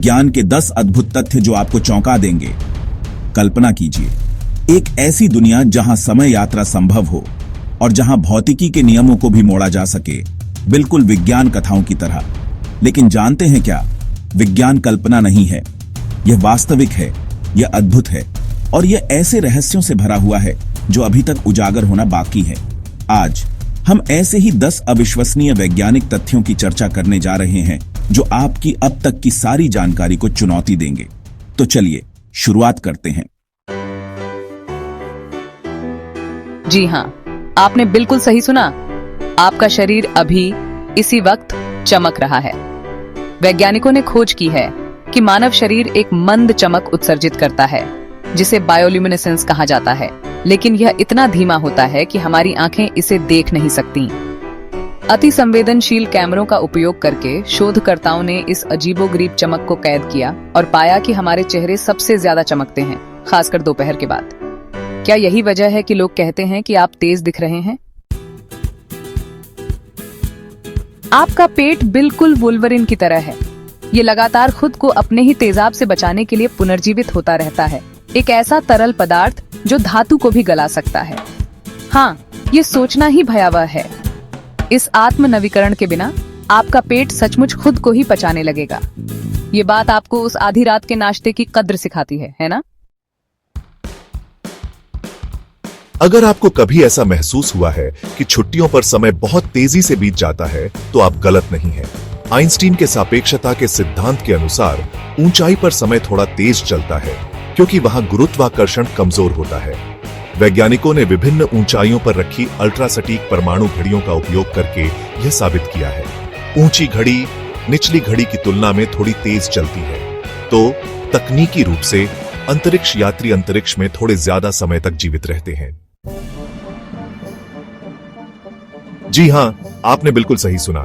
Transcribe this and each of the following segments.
ज्ञान के 10 अद्भुत तथ्य जो आपको चौंका देंगे। कल्पना कीजिए एक ऐसी दुनिया जहां समय यात्रा संभव हो और जहां भौतिकी के नियमों को भी मोड़ा जा सके, बिल्कुल विज्ञान कथाओं की तरह। लेकिन जानते हैं क्या, विज्ञान कल्पना नहीं है, यह वास्तविक है, यह अद्भुत है और यह ऐसे रहस्यों से भरा हुआ है जो अभी तक उजागर होना बाकी है। आज हम ऐसे ही 10 अविश्वसनीय वैज्ञानिक तथ्यों की चर्चा करने जा रहे हैं जो आपकी अब तक की सारी जानकारी को चुनौती देंगे। तो चलिए शुरुआत करते हैं। जी हां, आपने बिल्कुल सही सुना। आपका शरीर अभी इसी वक्त चमक रहा है। वैज्ञानिकों ने खोज की है कि मानव शरीर एक मंद चमक उत्सर्जित करता है जिसे बायोल्यूमिनेसेंस कहा जाता है, लेकिन यह इतना धीमा होता है कि हमारी आंखें इसे देख नहीं सकती। अति संवेदनशील कैमरों का उपयोग करके शोधकर्ताओं ने इस अजीबोगरीब चमक को कैद किया और पाया कि हमारे चेहरे सबसे ज्यादा चमकते हैं, खासकर दोपहर के बाद। क्या यही वजह है कि लोग कहते हैं कि आप तेज दिख रहे हैं? आपका पेट बिल्कुल वुल्वरिन की तरह है। ये लगातार खुद को अपने ही तेजाब से बचाने के लिए पुनर्जीवित होता रहता है, एक ऐसा तरल पदार्थ जो धातु को भी गला सकता है। हाँ, ये सोचना ही भयावह है। इस आत्म नवीकरण के बिना आपका पेट सचमुच खुद को ही पचाने लगेगा। ये बात आपको उस आधी रात के नाश्ते की कद्र सिखाती है ना? अगर आपको कभी ऐसा महसूस हुआ है कि छुट्टियों पर समय बहुत तेजी से बीत जाता है, तो आप गलत नहीं हैं। आइंस्टीन के सापेक्षता के सिद्धांत के अनुसार ऊंचाई पर समय थोड़ा तेज चलता है क्योंकि वहां गुरुत्वाकर्षण कमजोर होता है। वैज्ञानिकों ने विभिन्न ऊंचाइयों पर रखी अल्ट्रा सटीक परमाणु घड़ियों का उपयोग करके यह साबित किया है। ऊंची घड़ी निचली घड़ी की तुलना में थोड़ी तेज चलती है, तो तकनीकी रूप से अंतरिक्ष यात्री अंतरिक्ष में थोड़े ज्यादा समय तक जीवित रहते हैं। जी हां, आपने बिल्कुल सही सुना।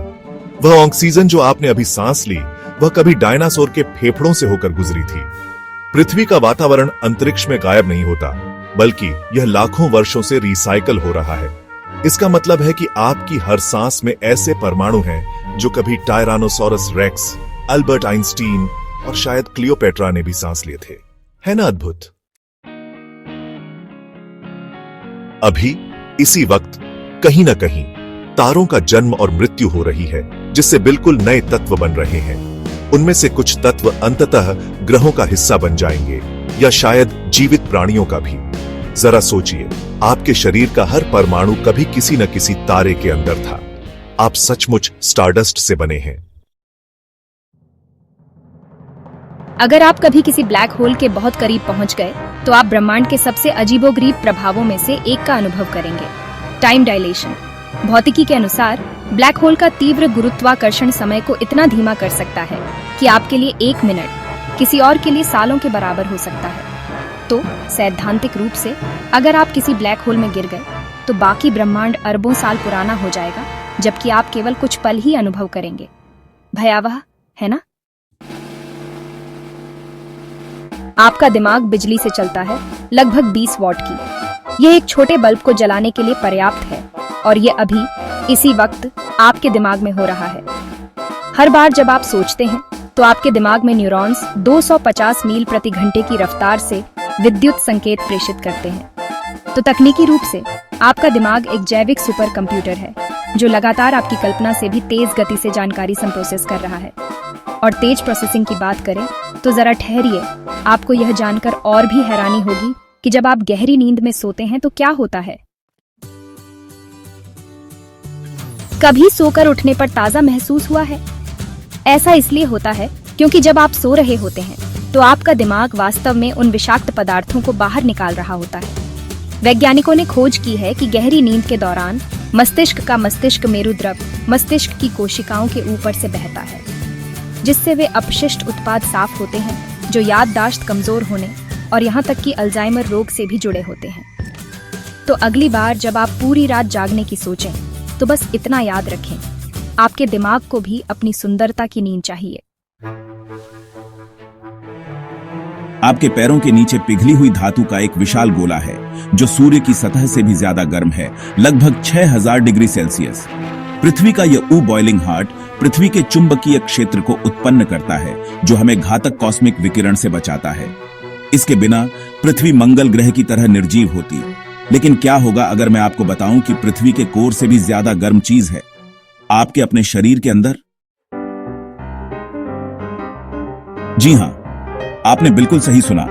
वह ऑक्सीजन जो आपने अभी सांस ली, वह कभी डायनासोर के फेफड़ों से होकर गुजरी थी। पृथ्वी का वातावरण अंतरिक्ष में गायब नहीं होता, बल्कि यह लाखों वर्षों से रिसाइकल हो रहा है। इसका मतलब है कि आपकी हर सांस में ऐसे परमाणु हैं जो कभी टायरानोसोरस रेक्स, अल्बर्ट आइंस्टीन और शायद क्लियोपेट्रा ने भी सांस लिए थे। है ना अद्भुत? अभी इसी वक्त कहीं न कहीं तारों का जन्म और मृत्यु हो रही है, जिससे बिल्कुल नए तत्व बन रहे हैं। उनमें से कुछ तत्व अंततः ग्रहों का हिस्सा बन जाएंगे, या शायद जीवित प्राणियों का भी। जरा सोचिए, आपके शरीर का हर परमाणु कभी किसी न किसी तारे के अंदर था। आप सचमुच स्टारडस्ट से बने हैं। अगर आप कभी किसी ब्लैक होल के बहुत करीब पहुंच गए, तो आप ब्रह्मांड के सबसे अजीबोगरीब प्रभावों में से एक का अनुभव करेंगे, टाइम डायलेशन। भौतिकी के अनुसार ब्लैक होल का तीव्र गुरुत्वाकर्षण समय को इतना धीमा कर सकता है कि आपके लिए 1 मिनट किसी और के लिए सालों के बराबर हो सकता है। तो सैद्धांतिक रूप से अगर आप किसी ब्लैक होल में गिर गए, तो बाकी ब्रह्मांड अरबों साल पुराना हो जाएगा, जबकि आप केवल कुछ पल ही अनुभव करेंगे। भयावह है ना? आपका दिमाग बिजली से चलता है, लगभग 20 वॉट की। यह एक छोटे बल्ब को जलाने के लिए पर्याप्त है, और ये अभी इसी वक्त आपके दिमाग में हो रहा है। हर बार जब आप सोचते हैं, तो आपके दिमाग में न्यूरॉन्स 250 मील प्रति घंटे की रफ्तार से विद्युत संकेत प्रेषित करते हैं। तो तकनीकी रूप से आपका दिमाग एक जैविक सुपर कंप्यूटर है, जो लगातार आपकी कल्पना से भी तेज गति से जानकारी संप्रोसेस कर रहा है। और तेज प्रोसेसिंग की बात करें, तो जरा ठहरिए, आपको यह जानकर और भी हैरानी होगी कि जब आप गहरी नींद में सोते हैं तो क्या होता है। कभी सोकर उठने पर ताजा महसूस हुआ है? ऐसा इसलिए होता है क्योंकि जब आप सो रहे होते हैं, तो आपका दिमाग वास्तव में उन विषाक्त पदार्थों को बाहर निकाल रहा होता है। वैज्ञानिकों ने खोज की है कि गहरी नींद के दौरान मस्तिष्क का मस्तिष्क मेरुद्रव मस्तिष्क की कोशिकाओं के ऊपर से बहता है, जिससे वे अपशिष्ट उत्पाद साफ होते हैं जो याददाश्त कमजोर होने और यहाँ तक कि अल्जाइमर रोग से भी जुड़े होते हैं। तो अगली बार जब आप पूरी रात जागने की सोचें, तो बस इतना याद रखें, आपके दिमाग को भी अपनी सुंदरता की नींद चाहिए। आपके पैरों के नीचे पिघली हुई धातु का एक विशाल गोला है जो सूर्य की सतह से भी ज्यादा गर्म है, लगभग 6000 डिग्री सेल्सियस। पृथ्वी का यह बॉइलिंग हार्ट पृथ्वी के चुंबकीय क्षेत्र को उत्पन्न करता है जो हमें घातक कॉस्मिक विकिरण से बचाता है। इसके बिना पृथ्वी मंगल ग्रह की तरह निर्जीव होती। लेकिन क्या होगा अगर मैं आपको बताऊं कि पृथ्वी के कोर से भी ज्यादा गर्म चीज है आपके अपने शरीर के अंदर? जी हां, आपने बिल्कुल सही सुना।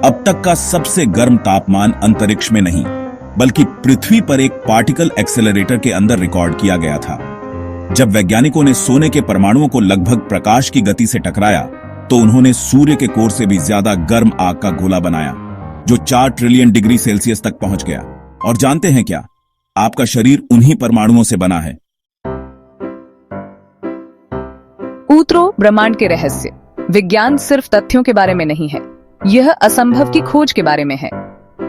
अब तक का सबसे गर्म तापमान अंतरिक्ष में नहीं बल्कि पृथ्वी पर एक पार्टिकल एक्सेलरेटर के अंदर रिकॉर्ड किया गया था। जब वैज्ञानिकों ने सोने के परमाणुओं को लगभग प्रकाश की गति से टकराया तो उन्होंने सूर्य के कोर से भी ज्यादा गर्म आग का गोला बनाया जो 4 ट्रिलियन डिग्री सेल्सियस तक पहुंच गया। और जानते हैं क्या? आपका शरीर उन्हीं परमाणुओं से बना है। ऊतरो ब्रह्मांड के रहस्य। विज्ञान सिर्फ तथ्यों के बारे में नहीं है, यह असंभव की खोज के बारे में है।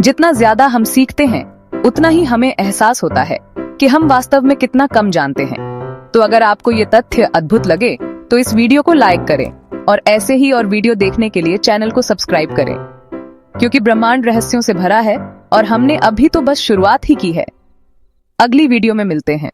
जितना ज्यादा हम सीखते हैं उतना ही हमें एहसास होता है कि हम वास्तव में कितना कम जानते हैं। तो अगर आपको ये तथ्य अद्भुत लगे तो इस वीडियो को लाइक करें और ऐसे ही और वीडियो देखने के लिए चैनल को सब्सक्राइब करें, क्योंकि ब्रह्मांड रहस्यों से भरा है और हमने अभी तो बस शुरुआत ही की है। अगली वीडियो में मिलते हैं।